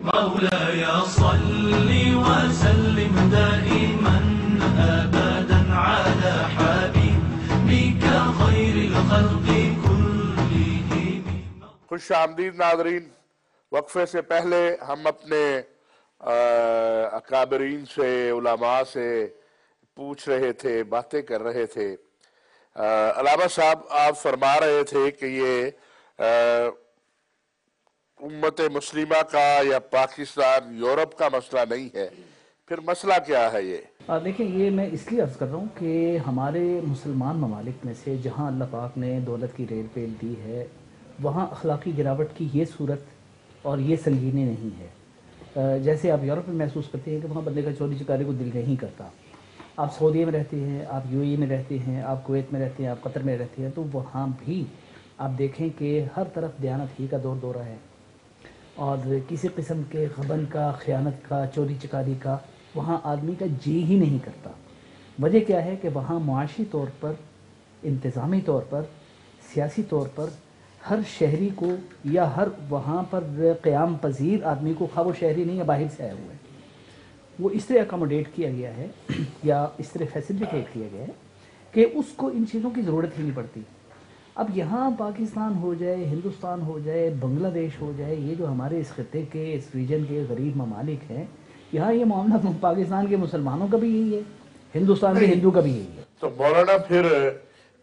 مولاي صل وسلم دائما أبدا على حبيبك خير الخلق كلهم. خوش آمدید ناظرین. وقفے سے پہلے ہم اپنے اکابرین سے، علماء سے پوچھ رہے تھے، باتیں کر رہے تھے. علامہ صاحب، آپ فرما رہے تھے کہ یہ امت مسلمہ کا یا پاکستان یورپ کا مسئلہ نہیں ہے، پھر مسئلہ کیا ہے یہ؟ دیکھیں، یہ میں اس لیے عرض کر رہا ہوں کہ ہمارے مسلمان ممالک میں سے جہاں اللہ پاک نے دولت کی ریل پیل دی ہے، وہاں اخلاقی گراوٹ کی یہ صورت اور یہ سنگینی نہیں ہے. جیسے آپ یورپ میں محسوس کرتے ہیں کہ وہاں بندے کا چوری چکاری کو دل نہیں کرتا. آپ سعودیہ میں رہتے ہیں، آپ یو اے میں رہتے ہیں، آپ کویت میں رہتے ہیں، آپ قطر میں رہتے ہیں، تو وہاں بھی آپ دیکھیں کہ ہر طرف دیانت ہی کا دور دورہ ہے، اور کسی قسم کے غبن کا، خیانت کا، چوری چکاری کا وہاں آدمی کا جی ہی نہیں کرتا. وجہ کیا ہے کہ وہاں معاشی طور پر، انتظامی طور پر، سیاسی طور پر ہر شہری کو یا ہر وہاں پر قیام پذیر آدمی کو، خواہ وہ شہری نہیں یا باہر سے آئے ہوئے ہیں، وہ اس طرح اکاموڈیٹ کیا گیا ہے یا اس طرح فیسیلیٹیٹ کیا گیا ہے کہ اس کو ان چیزوں کی ضرورت ہی نہیں پڑتی. اب یہاں پاکستان ہو جائے، ہندوستان ہو جائے، بنگلہ دیش ہو جائے، یہ جو ہمارے اس خطے کے، اس ریجن کے غریب ممالک ہیں، یہاں یہ معاملہ پاکستان کے مسلمانوں کا بھی یہی ہے، ہندوستان کے ہندو کا بھی یہی ہے. تو مولانا پھر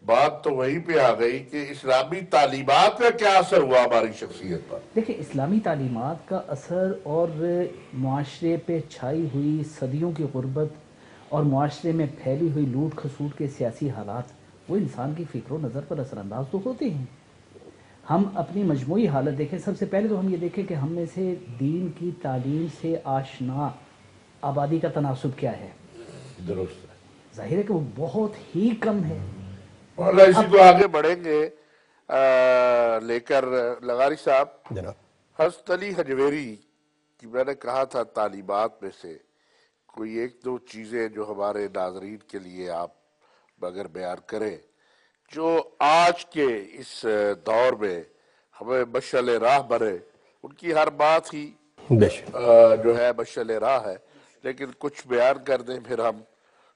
بات تو وہیں پہ آ گئی کہ اسلامی تعلیمات کا کیا اثر ہوا ہماری شخصیت پر؟ دیکھیں، اسلامی تعلیمات کا اثر اور معاشرے پہ چھائی ہوئی صدیوں کی غربت اور معاشرے میں پھیلی ہوئی لوٹ کھسوٹ کے سیاسی حالات، وہ انسان کی فکر و نظر پر اثر انداز تو ہوتے ہیں. ہم اپنی مجموعی حالت دیکھیں. سب سے پہلے تو ہم یہ دیکھیں کہ ہم میں سے دین کی تعلیم سے آشنا آبادی کا تناسب کیا ہے. درست ہے. ظاہر ہے کہ وہ بہت ہی کم ہے. مولانا اسی کو آگے بڑھیں گے لے کر. لغاری صاحب، جناب، حضرت علی حجویری کی میں نے کہا تھا تعلیمات میں سے کوئی ایک دو چیزیں جو ہمارے ناظرین کے لیے آپ اگر بیان کریں، جو آج کے اس دور میں ہمیں مشعل راہ بنے. ان کی ہر بات ہی بے شک جو ہے مشعل راہ ہے، لیکن کچھ بیان کر دیں پھر ہم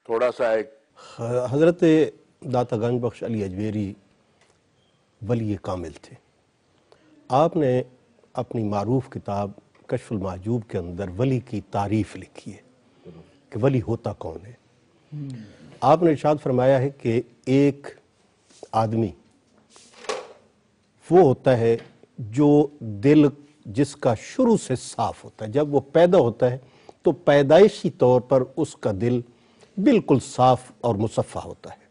تھوڑا سا ایک. حضرت داتا گنج بخش علی حجویری ولی کامل تھے. آپ نے اپنی معروف کتاب کشف المحجوب کے اندر ولی کی تعریف لکھی ہے کہ ولی ہوتا کون ہے. آپ نے ارشاد فرمایا ہے کہ ایک آدمی وہ ہوتا ہے جو دل جس کا شروع سے صاف ہوتا ہے. جب وہ پیدا ہوتا ہے تو پیدائشی طور پر اس کا دل بالکل صاف اور مصفہ ہوتا ہے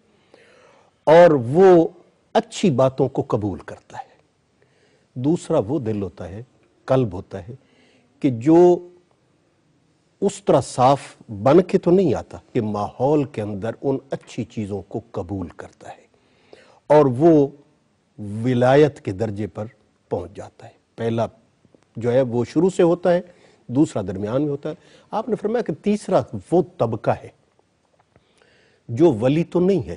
اور وہ اچھی باتوں کو قبول کرتا ہے. دوسرا وہ دل ہوتا ہے، قلب ہوتا ہے، کہ جو اس طرح صاف بن کے تو نہیں آتا کہ ماحول کے اندر ان اچھی چیزوں کو قبول کرتا ہے اور وہ ولایت کے درجے پر پہنچ جاتا ہے. پہلا جو ہے وہ شروع سے ہوتا ہے، دوسرا درمیان میں ہوتا ہے. آپ نے فرمایا کہ تیسرا وہ طبقہ ہے جو ولی تو نہیں ہے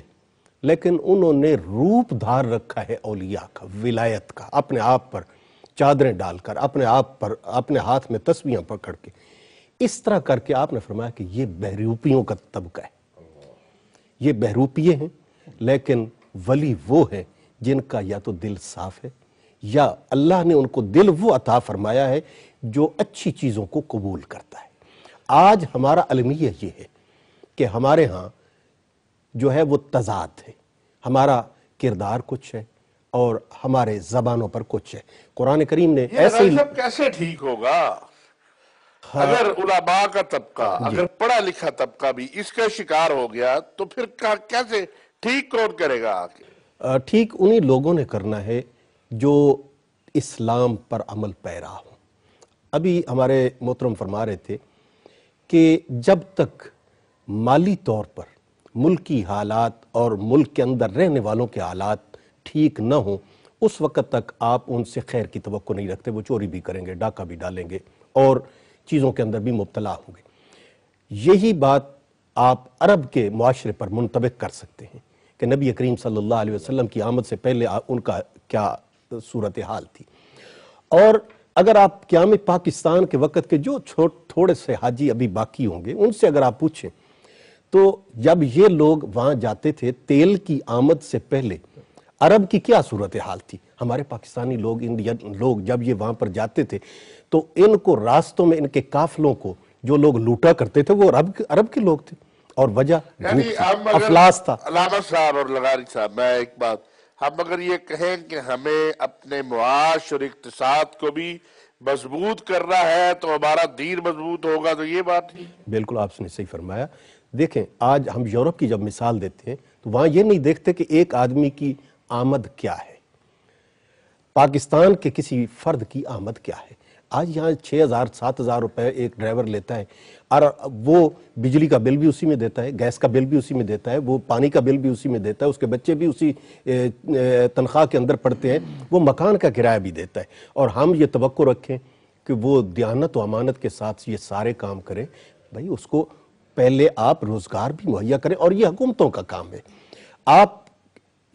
لیکن انہوں نے روپ دھار رکھا ہے اولیاء کا، ولایت کا، اپنے آپ پر چادریں ڈال کر، اپنے آپ پر اپنے ہاتھ میں تسبیحاں پکڑ کے، اس طرح کر کے آپ نے فرمایا کہ یہ بہروپیوں کا طبقہ ہے. یہ بہروپیے ہیں، لیکن ولی وہ ہیں جن کا یا تو دل صاف ہے یا اللہ نے ان کو دل وہ عطا فرمایا ہے جو اچھی چیزوں کو قبول کرتا ہے. آج ہمارا المیہ یہ ہے کہ ہمارے ہاں جو ہے وہ تضاد ہے. ہمارا کردار کچھ ہے اور ہمارے زبانوں پر کچھ ہے. قرآن کریم نے ایسے ہی کیسے ٹھیک ہوگا اگر علماء کا طبقہ، اگر پڑھا لکھا طبقہ بھی اس کا شکار ہو گیا تو پھر کیسے ٹھیک کون کرے گا آگے؟ ٹھیک انہی لوگوں نے کرنا ہے جو اسلام پر عمل پیرا ہوں. ابھی ہمارے محترم فرما رہے تھے کہ جب تک مالی طور پر ملکی حالات اور ملک کے اندر رہنے والوں کے حالات ٹھیک نہ ہوں اس وقت تک آپ ان سے خیر کی توقع نہیں رکھتے. وہ چوری بھی کریں گے، ڈاکہ بھی ڈالیں گے اور چیزوں کے اندر بھی مبتلا ہوں گے. یہی بات آپ عرب کے معاشرے پر منطبق کر سکتے ہیں کہ نبی کریم صلی اللہ علیہ وسلم کی آمد سے پہلے ان کا کیا صورتحال تھی. اور اگر آپ قیام پاکستان کے وقت کے جو تھوڑے سے حاجی ابھی باقی ہوں گے ان سے اگر آپ پوچھیں تو جب یہ لوگ وہاں جاتے تھے تیل کی آمد سے پہلے عرب کی کیا صورتحال تھی؟ ہمارے پاکستانی لوگ انڈین لوگ جب یہ وہاں پر جاتے تھے تو ان کو راستوں میں ان کے قافلوں کو جو لوگ لوٹا کرتے تھے وہ عرب کے لوگ تھے، اور وجہ یعنی بھوک تھی، ہم اگر افلاس تھا۔ علامہ صاحب اور لغاری صاحب، میں ایک بات، ہم اگر یہ کہیں کہ ہمیں اپنے معاش اور اقتصاد کو بھی مضبوط کرنا ہے تو ہمارا دین مضبوط ہوگا، تو یہ بات ہی بالکل آپ نے صحیح فرمایا۔ دیکھیں آج ہم یورپ کی جب مثال دیتے ہیں تو وہاں یہ نہیں دیکھتے کہ ایک آدمی کی آمد کیا ہے، پاکستان کے کسی فرد کی آمد کیا ہے۔ آج یہاں 6,000 7,000 روپے ایک ڈرائیور لیتا ہے، اور وہ بجلی کا بل بھی اسی میں دیتا ہے، گیس کا بل بھی اسی میں دیتا ہے، وہ پانی کا بل بھی اسی میں دیتا ہے، اس کے بچے بھی اسی تنخواہ کے اندر پڑتے ہیں، وہ مکان کا کرایہ بھی دیتا ہے، اور ہم یہ توقع رکھیں کہ وہ دیانت و امانت کے ساتھ یہ سارے کام کریں۔ بھائی اس کو پہلے آپ روزگار بھی مہیا کریں، اور یہ حکومتوں کا کام ہے۔ آپ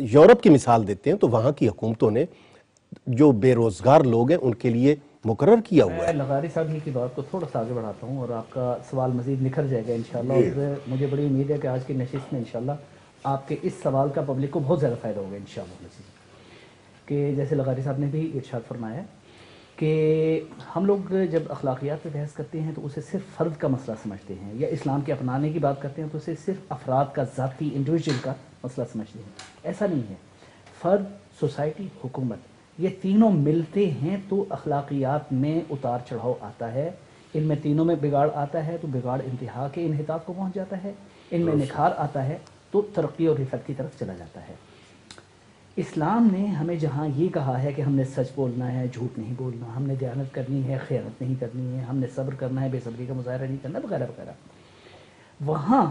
یورپ کی مثال دیتے ہیں تو وہاں کی حکومتوں نے جو بے روزگار لوگ ہیں ان کے لیے مقرر کیا ہوا میں ہے۔ لغاری صاحب ہی کی بات کو تھوڑا سا آگے بڑھاتا ہوں اور آپ کا سوال مزید نکھر جائے گا انشاءاللہ، اور مجھے بڑی امید ہے کہ آج کی نشست میں انشاءاللہ آپ کے اس سوال کا پبلک کو بہت زیادہ فائدہ ہوگا انشاءاللہ۔ کہ جیسے لغاری صاحب نے بھی ارشاد فرمایا کہ ہم لوگ جب اخلاقیات پہ بحث کرتے ہیں تو اسے صرف فرد کا مسئلہ سمجھتے ہیں، یا اسلام کے اپنانے کی بات کرتے ہیں تو اسے صرف افراد کا ذاتی انڈیویجول کا مسئلہ سمجھتے ہیں۔ ایسا نہیں ہے، فرد، سوسائٹی، حکومت، یہ تینوں ملتے ہیں تو اخلاقیات میں اتار چڑھاؤ آتا ہے۔ ان میں تینوں میں بگاڑ آتا ہے تو بگاڑ انتہا کے انحطاط کو پہنچ جاتا ہے، ان میں نکھار آتا ہے تو ترقی اور رفعت کی طرف چلا جاتا ہے۔ اسلام نے ہمیں جہاں یہ کہا ہے کہ ہم نے سچ بولنا ہے، جھوٹ نہیں بولنا، ہم نے دیانت کرنی ہے، خیانت نہیں کرنی ہے، ہم نے صبر کرنا ہے، بے صبری کا مظاہرہ نہیں کرنا، وغیرہ وغیرہ، وہاں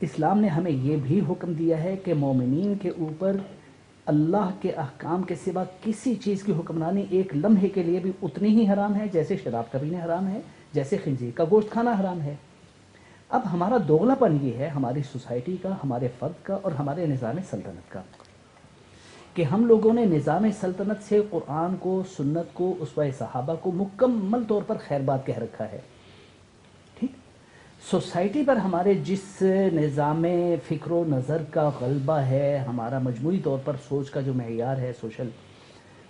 اسلام نے ہمیں یہ بھی حکم دیا ہے کہ مومنین کے اوپر اللہ کے احکام کے سوا کسی چیز کی حکمرانی ایک لمحے کے لیے بھی اتنی ہی حرام ہے جیسے شراب کا پینا حرام ہے، جیسے خنزیر کا گوشت کھانا حرام ہے۔ اب ہمارا دوغلا پن یہ ہے ہماری سوسائٹی کا، ہمارے فرد کا اور ہمارے نظام سلطنت کا، کہ ہم لوگوں نے نظام سلطنت سے قرآن کو، سنت کو، اسوہ صحابہ کو مکمل طور پر خیر بات کہہ رکھا ہے۔ ٹھیک، سوسائٹی پر ہمارے جس نظام فکر و نظر کا غلبہ ہے، ہمارا مجموعی طور پر سوچ کا جو معیار ہے سوشل،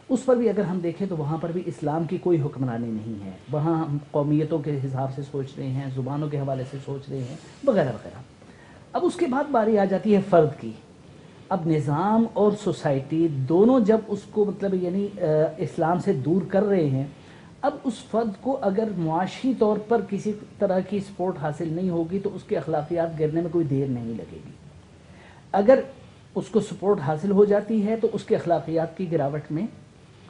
اس پر بھی اگر ہم دیکھیں تو وہاں پر بھی اسلام کی کوئی حکمرانی نہیں ہے۔ وہاں ہم قومیتوں کے حساب سے سوچ رہے ہیں، زبانوں کے حوالے سے سوچ رہے ہیں، وغیرہ وغیرہ۔ اب اس کے بعد باری آ جاتی ہے فرد کی۔ اب نظام اور سوسائٹی دونوں جب اس کو مطلب یعنی اسلام سے دور کر رہے ہیں، اب اس فرد کو اگر معاشی طور پر کسی طرح کی سپورٹ حاصل نہیں ہوگی تو اس کے اخلاقیات گرنے میں کوئی دیر نہیں لگے گی۔ اگر اس کو سپورٹ حاصل ہو جاتی ہے تو اس کے اخلاقیات کی گراوٹ میں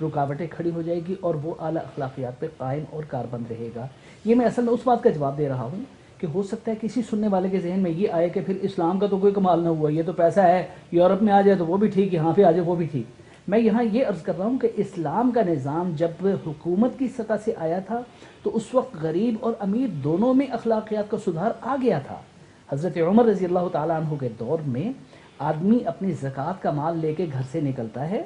رکاوٹیں کھڑی ہو جائے گی اور وہ اعلیٰ اخلاقیات پہ قائم اور کاربند رہے گا۔ یہ میں اصل میں اس بات کا جواب دے رہا ہوں کہ ہو سکتا ہے کسی سننے والے کے ذہن میں یہ آئے کہ پھر اسلام کا تو کوئی کمال نہ ہوا، یہ تو پیسہ ہے، یورپ میں آ جائے تو وہ بھی ٹھیک، یہاں پہ آ جائے وہ بھی ٹھیک۔ میں یہاں یہ عرض کر رہا ہوں کہ اسلام کا نظام جب حکومت کی سطح سے آیا تھا تو اس وقت غریب اور امیر دونوں میں اخلاقیات کا سدھار آ گیا تھا۔ حضرت عمر رضی اللہ تعالیٰ عنہ کے دور میں آدمی اپنی زکوٰۃ کا مال لے کے گھر سے نکلتا ہے،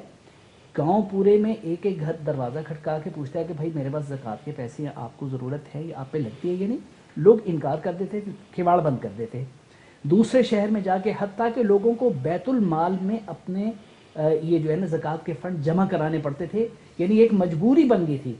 گاؤں پورے میں ایک ایک گھر دروازہ کھٹکا کے پوچھتا ہے کہ بھائی میرے پاس زکوٰۃ کے پیسے ہیں، آپ کو ضرورت ہے یا آپ پہ لگتی ہے یا نہیں؟ لوگ انکار کر دیتے، کھواڑ بند کر دیتے۔ دوسرے شہر میں جا کے حتیٰ کہ لوگوں کو بیت المال میں اپنے یہ جو ہے نا زکوٰۃ کے فنڈ جمع کرانے پڑتے تھے، یعنی ایک مجبوری بن گئی تھی۔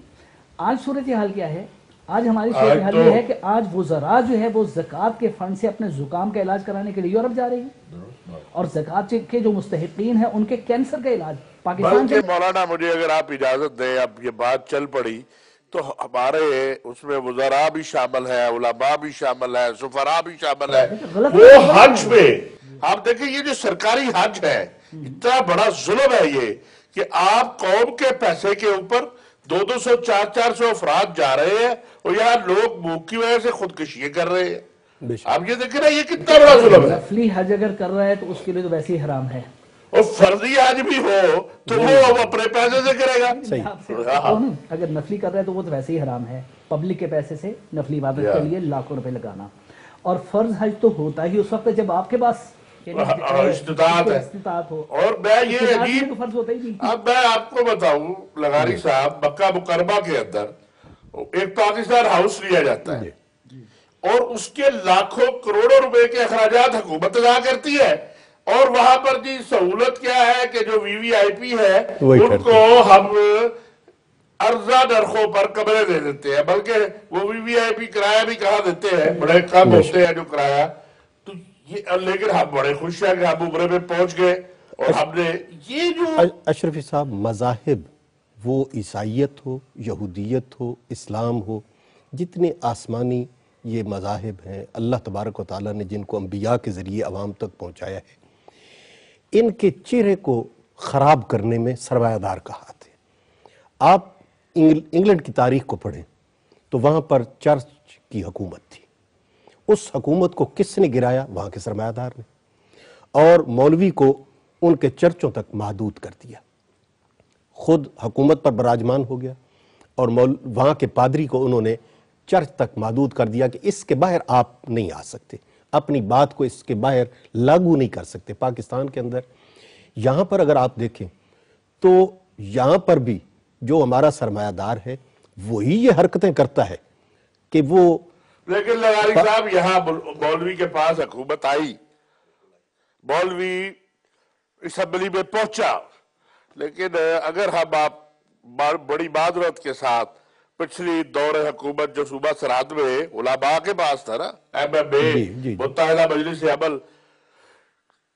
آج صورتحال کیا ہے؟ آج ہماری صورتحال یہ ہے کہ آج وزراء جو ہے وہ زکوٰۃ کے فنڈ سے اپنے زکام کا علاج کرانے کے لیے یورپ جا رہے ہیں، اور زکوٰۃ کے جو مستحقین ہیں ان کے کینسر کا علاج پاکستان کے۔ بلکہ مولانا مجھے اگر آپ اجازت دیں، اب یہ بات چل پڑی تو ہمارے اس میں وزراء بھی شامل ہے، علماء بھی شامل ہے، سفراء بھی شامل ہے۔ وہ حج میں آپ دیکھیں یہ جو سرکاری حج ہے، اتنا بڑا ظلم ہے یہ کہ آپ قوم کے پیسے کے اوپر 200 400 افراد جا رہے ہیں اور یہاں لوگ بھوک کی وجہ سے خودکشیاں کر رہے ہیں۔ آپ یہ دیکھیں نا یہ کتنا بڑا ظلم ہے۔ نفلی حج اگر کر رہا ہے تو اس کے لیے تو ویسے ہی حرام ہے، اور فرضی حج بھی ہو تو وہ اپنے پیسے سے کرے گا۔ اگر نفلی کر رہا ہے تو وہ تو ویسے ہی حرام ہے، پبلک کے پیسے سے نفلی عبادت کے لیے لاکھوں روپے لگانا۔ اور فرض حج تو ہوتا ہی اس وقت جب آپ کے پاس استطاعت ہو، اور میں یہ عجیب فرض ہوتا ہی نہیں۔ اب میں آپ کو بتاؤں لغاری صاحب، مکہ مکرمہ کے اندر ایک پاکستان ہاؤس لیا جاتا ہے اور اس کے لاکھوں کروڑوں روپے کے اخراجات حکومت ادا کرتی ہے، اور وہاں پر جی سہولت کیا ہے کہ جو وی وی آئی پی ہے ان کو ہم ارزاں نرخوں پر کمرے دے دیتے ہیں، بلکہ وہ وی وی آئی پی کرایہ بھی کہاں دیتے ہیں، بڑے کم ہوتے ہیں جو کرایہ. تو یہ لیکن ہم بڑے خوش ہیں کہ ہم عمرے میں پہنچ گئے اور ہم نے یہ جو اشرفی صاحب مذاہب وہ عیسائیت ہو، یہودیت ہو، اسلام ہو، جتنے آسمانی یہ مذاہب ہیں اللہ تبارک و تعالیٰ نے جن کو انبیاء کے ذریعے عوام تک پہنچایا ہے، ان کے چہرے کو خراب کرنے میں سرمایہ دار کا ہاتھ ہے. آپ انگلینڈ کی تاریخ کو پڑھیں تو وہاں پر چرچ کی حکومت تھی. اس حکومت کو کس نے گرایا؟ وہاں کے سرمایہ دار نے، اور مولوی کو ان کے چرچوں تک محدود کر دیا. خود حکومت پر براجمان ہو گیا اور وہاں کے پادری کو انہوں نے چرچ تک محدود کر دیا کہ اس کے باہر آپ نہیں آ سکتے، اپنی بات کو اس کے باہر لاگو نہیں کر سکتے. پاکستان کے اندر یہاں پر اگر آپ دیکھیں تو یہاں پر بھی جو ہمارا سرمایہ دار ہے وہی یہ حرکتیں کرتا ہے کہ وہ لیکن لغاری صاحب یہاں مولوی کے پاس حکومت آئی، مولوی اسمبلی میں پہنچا، لیکن اگر ہم آپ بڑی معذرت کے ساتھ پچھلی دور حکومت جو صوبہ سرحد میں علماء کے پاس تھا نا، ایم ایم اے متحدہ مجلس عمل،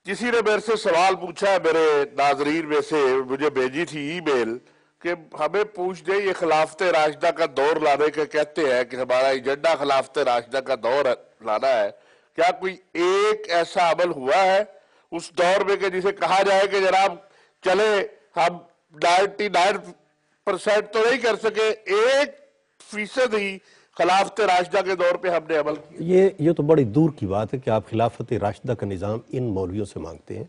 کسی نے میرے سے سوال پوچھا ہے، میرے ناظرین میں سے مجھے بھیجی تھی ای میل کہ ہمیں پوچھ دیں یہ خلافت راشدہ کا دور لانے کے کہتے ہیں کہ ہمارا ایجنڈا خلافت راشدہ کا دور لانا ہے، کیا کوئی ایک ایسا عمل ہوا ہے اس دور میں کہ جسے کہا جائے کہ جناب چلے ہم 99% تو نہیں کر سکے، 1% ہی خلافت راشدہ کے دور پہ ہم نے عمل کیا؟ یہ تو بڑی دور کی بات ہے کہ آپ خلافت راشدہ کا نظام ان مولویوں سے مانگتے ہیں.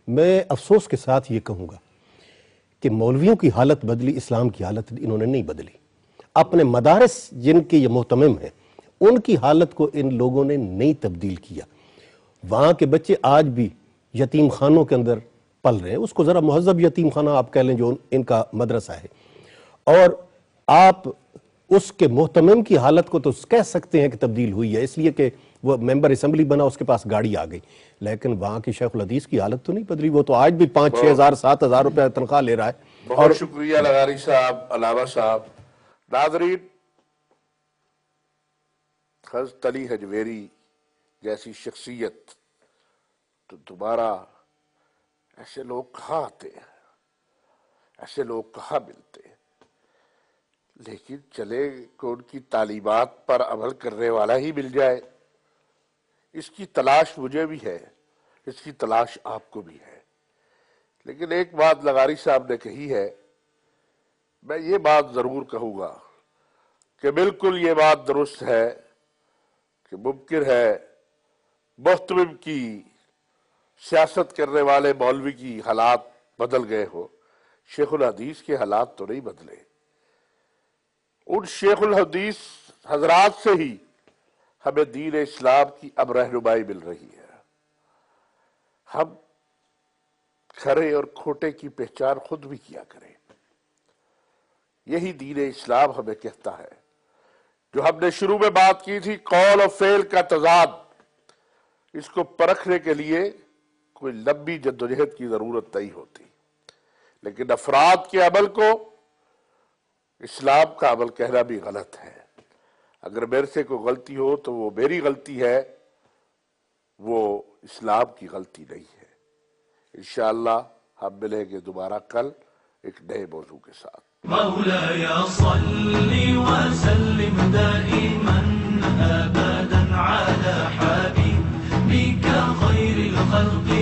میں افسوس کے ساتھ یہ کہوں گا کہ مولویوں کی حالت بدلی، اسلام کی حالت انہوں نے نہیں بدلی. اپنے مدارس جن کے یہ مہتمم ہیں ان کی حالت کو ان لوگوں نے نہیں تبدیل کیا. وہاں کے بچے آج بھی یتیم خانوں کے اندر پل رہے ہیں، اس کو ذرا مہذب یتیم خانہ آپ کہہ لیں جو ان کا مدرسہ ہے، اور آپ اس کے محتمم کی حالت کو تو کہہ سکتے ہیں کہ تبدیل ہوئی ہے اس لیے کہ وہ ممبر اسمبلی بنا، اس کے پاس گاڑی آ گئی، لیکن وہاں کی شیخ الحدیث کی حالت تو نہیں بدلی. وہ تو آج بھی 5-6 ہزار 7 ہزار روپے تنخواہ لے رہا ہے. بہت شکریہ لغاری صاحب، علامہ صاحب. ناظرین، حضرت علی حجویری جیسی شخصیت تو دوبارہ ایسے لوگ کہاں آتے ہیں، ایسے لوگ کہاں ملتے ہیں؟ لیکن چلے کہ ان کی تعلیمات پر عمل کرنے والا ہی مل جائے، اس کی تلاش مجھے بھی ہے، اس کی تلاش آپ کو بھی ہے. لیکن ایک بات لغاری صاحب نے کہی ہے، میں یہ بات ضرور کہوں گا کہ بالکل یہ بات درست ہے کہ ممکن ہے محتمم کی سیاست کرنے والے مولوی کی حالات بدل گئے ہو، شیخ الحدیث کے حالات تو نہیں بدلے. ان شیخ الحدیث حضرات سے ہی ہمیں دین اسلام کی اب رہنمائی مل رہی ہے. ہم کھرے اور کھوٹے کی پہچان خود بھی کیا کریں، یہی دین اسلام ہمیں کہتا ہے. جو ہم نے شروع میں بات کی تھی قول اور فعل کا تضاد، اس کو پرکھنے کے لیے کوئی لمبی جدوجہد کی ضرورت نہیں ہوتی، لیکن افراد کے عمل کو اسلام کا عمل کہنا بھی غلط ہے. اگر میرے سے کوئی غلطی ہو تو وہ میری غلطی ہے، وہ اسلام کی غلطی نہیں ہے. انشاءاللہ ہم ملیں گے دوبارہ کل ایک نئے موضوع کے ساتھ. مولاي صل وسلم دائما أبدا على حبيبك خير الخلق